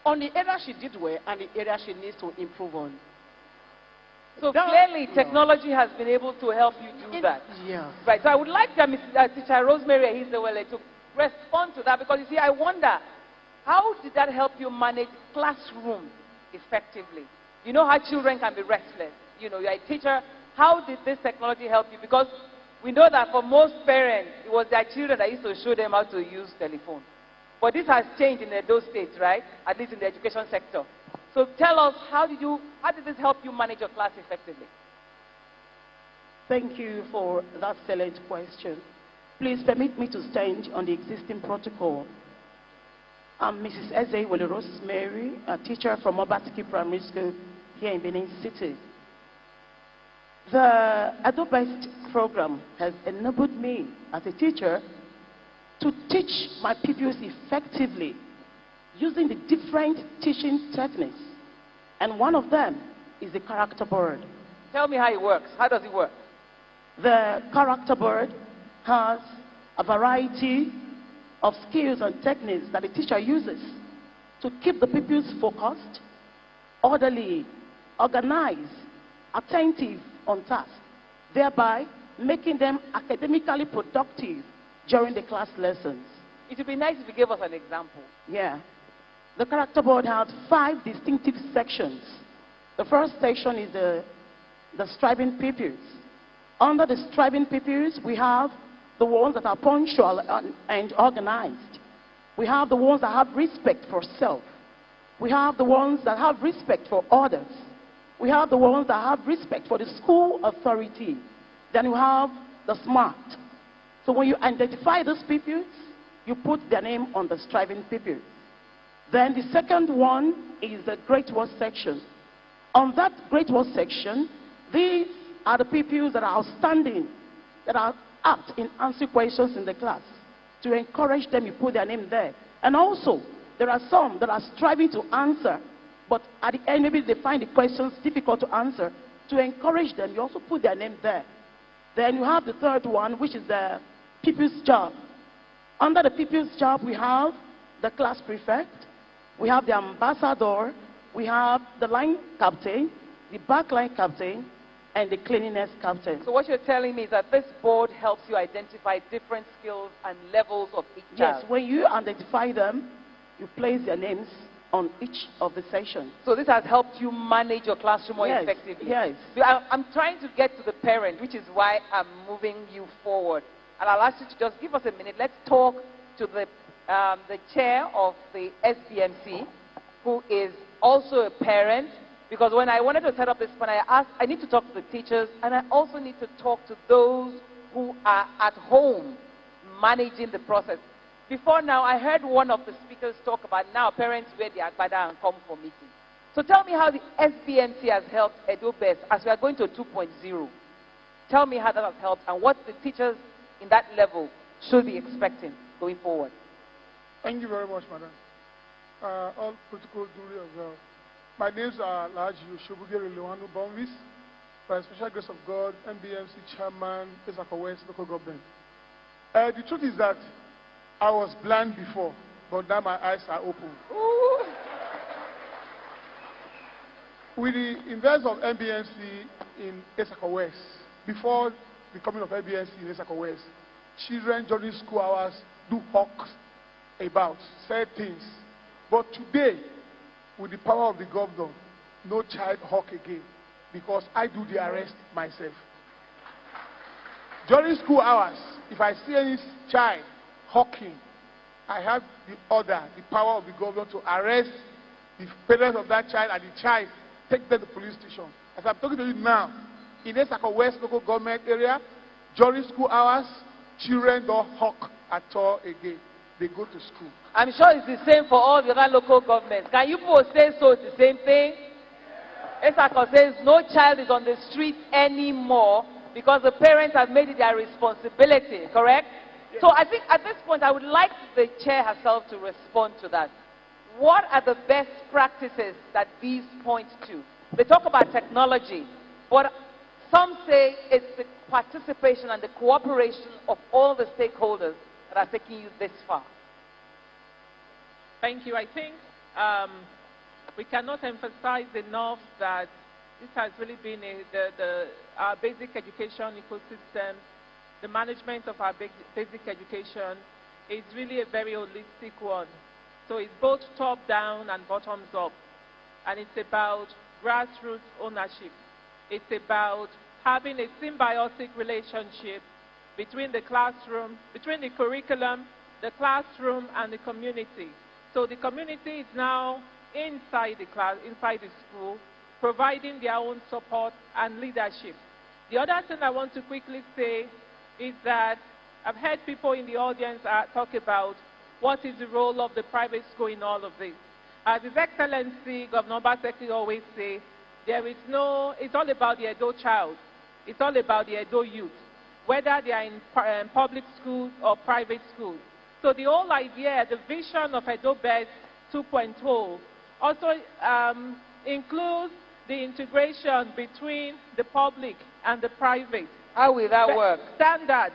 on the area she did well and the area she needs to improve on. So clearly, technology has been able to help you do that. Yeah. Right. So I would like Teacher Rosemary Ahizewele to respond to that, because you see, I wonder, how did that help you manage classroom effectively? You know how children can be restless. You know, you're a teacher. How did this technology help you? Because we know that for most parents, it was their children that used to show them how to use telephone. But this has changed in those states, right? At least in the education sector. So tell us, how did this help you manage your class effectively? Thank you for that excellent question. Please permit me to stand on the existing protocol. I'm Mrs. Ezewele Rosemary, a teacher from Obasiki Primary School here in Benin City. The EdoBEST program has enabled me as a teacher to teach my pupils effectively using the different teaching techniques. And one of them is the character board. Tell me how it works. How does it work? The character board has a variety of skills and techniques that the teacher uses to keep the pupils focused, orderly, organized, attentive on task, thereby making them academically productive during the class lessons. It would be nice if you gave us an example. Yeah. The character board has 5 distinctive sections. The first section is the the striving pupils. Under the striving pupils, we have the ones that are punctual and organized. We have the ones that have respect for self. We have the ones that have respect for others. We have the ones that have respect for the school authority. Then you have the smart. So when you identify those pupils, you put their name on the striving pupils. Then the second one is the great work section. On that great work section, these are the pupils that are outstanding, that are apt in answering questions in the class. To encourage them, you put their name there. And also, there are some that are striving to answer, but at the end, maybe they find the questions difficult to answer. To encourage them, you also put their name there. Then you have the third one, which is the pupil's job. Under the pupil's job, we have the class prefect, we have the ambassador, we have the line captain, the backline captain, and the cleanliness captain. So what you're telling me is that this board helps you identify different skills and levels of each child. Yes, when you identify them, you place their names on each of the sessions. So this has helped you manage your classroom more effectively. Yes. I'm trying to get to the parent, which is why I'm moving you forward. And I'll ask you to just give us a minute. Let's talk to the chair of the SBMC, who is also a parent. Because when I wanted to set up this panel, I need to talk to the teachers, and I also need to talk to those who are at home managing the process. Before now, I heard one of the speakers talk about now parents wear their agbada and come for meetings. So tell me how the SBMC has helped EdoBEST as we are going to 2.0. Tell me how that has helped and what the teachers in that level should be expecting going forward. Thank you very much, madam. All protocol duly observed. My names are Laji Oshobugere Luanu Bonvis, by special grace of God, MBMC Chairman, Pesako West Local Government. The truth is that I was blind before, but now my eyes are open. Ooh. With the investment of MBMC in Pesako West, before the coming of MBMC in Pesako West, children during school hours do hawk about, say things. But today, with the power of the governor, no child hawk again, because I do the arrest myself. During school hours, if I see any child hawking, I have the order, the power of the governor to arrest the parents of that child and the child, take them to the police station. As I'm talking to you now, in Esako West local government area, during school hours, children don't hawk at all again. They go to school. I'm sure it's the same for all the other local governments. Can you both say so? It's the same thing? Esako says no child is on the street anymore because the parents have made it their responsibility, correct? Yes. So I think at this point I would like the chair herself to respond to that. What are the best practices that these point to? They talk about technology, but some say it's the participation and the cooperation of all the stakeholders that are taking you this far. Thank you. I think we cannot emphasize enough that this has really been our basic education ecosystem. The management of our basic education is really a very holistic one. So it's both top-down and bottoms-up. And it's about grassroots ownership. It's about having a symbiotic relationship between the classroom, between the curriculum, the classroom, and the community. So the community is now inside the class, inside the school, providing their own support and leadership. The other thing I want to quickly say is that I've heard people in the audience talk about what is the role of the private school in all of this. As His Excellency Governor Obaseki always say, it's all about the Edo child. It's all about the Edo youth, whether they are in public schools or private schools. So the whole idea, the vision of EdoBEST 2.0 also includes the integration between the public and the private. How will that work? Standards.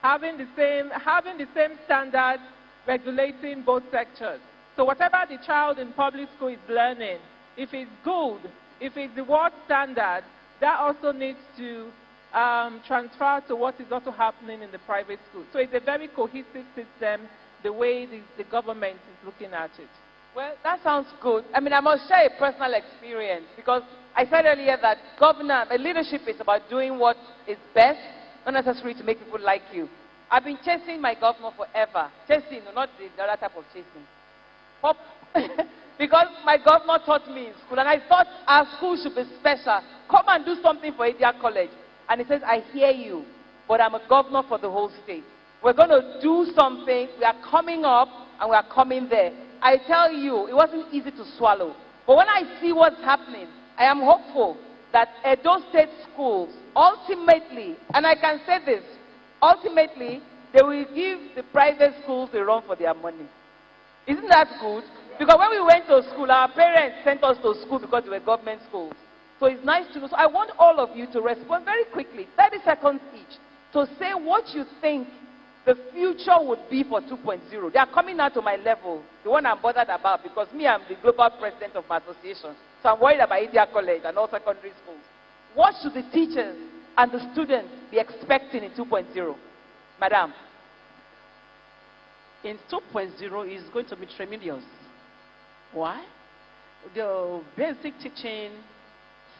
Having the same standards regulating both sectors. So whatever the child in public school is learning, if it's good, if it's the world standard, that also needs to transfer to what is also happening in the private school. So it's a very cohesive system, the way the government is looking at it. Well, that sounds good. I mean, I must share a personal experience because I said earlier that leadership is about doing what is best, not necessarily to make people like you. I've been chasing my governor forever. Chasing, not the other type of chasing. Because my governor taught me in school, and I thought our school should be special. Come and do something for Edia College. And he says, I hear you, but I'm a governor for the whole state. We're going to do something. We are coming up, and we are coming there. I tell you, it wasn't easy to swallow. But when I see what's happening, I am hopeful that Edo State schools, ultimately, and I can say this, ultimately, they will give the private schools a run for their money. Isn't that good? Because when we went to school, our parents sent us to school because they were government schools. So it's nice to know. So I want all of you to respond very quickly, 30 seconds each, to say what you think the future would be for 2.0. They are coming now to my level, the one I'm bothered about, because me, I'm the global president of my association. So I'm worried about Edia College and all secondary schools. What should the teachers and the students be expecting in 2.0? Madam. In 2.0 is going to be tremendous. Why? The basic teaching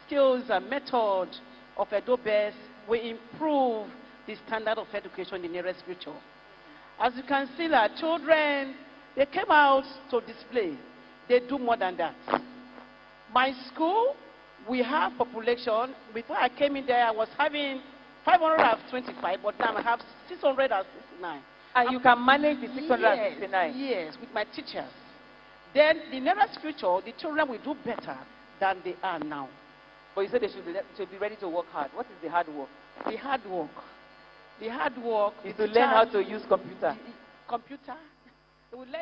skills and method of EdoBEST will improve the standard of education in the nearest future. As you can see, that children, they came out to display. They do more than that. My school, we have population. Before I came in there, I was having 525, but now I have 669. And you can manage the 669? Yes, with my teachers. Then, the nearest future, the children will do better than they are now. But you said they should be ready to work hard. What is the hard work? The hard work. The hard work is to learn how to use computer. Computer. They will learn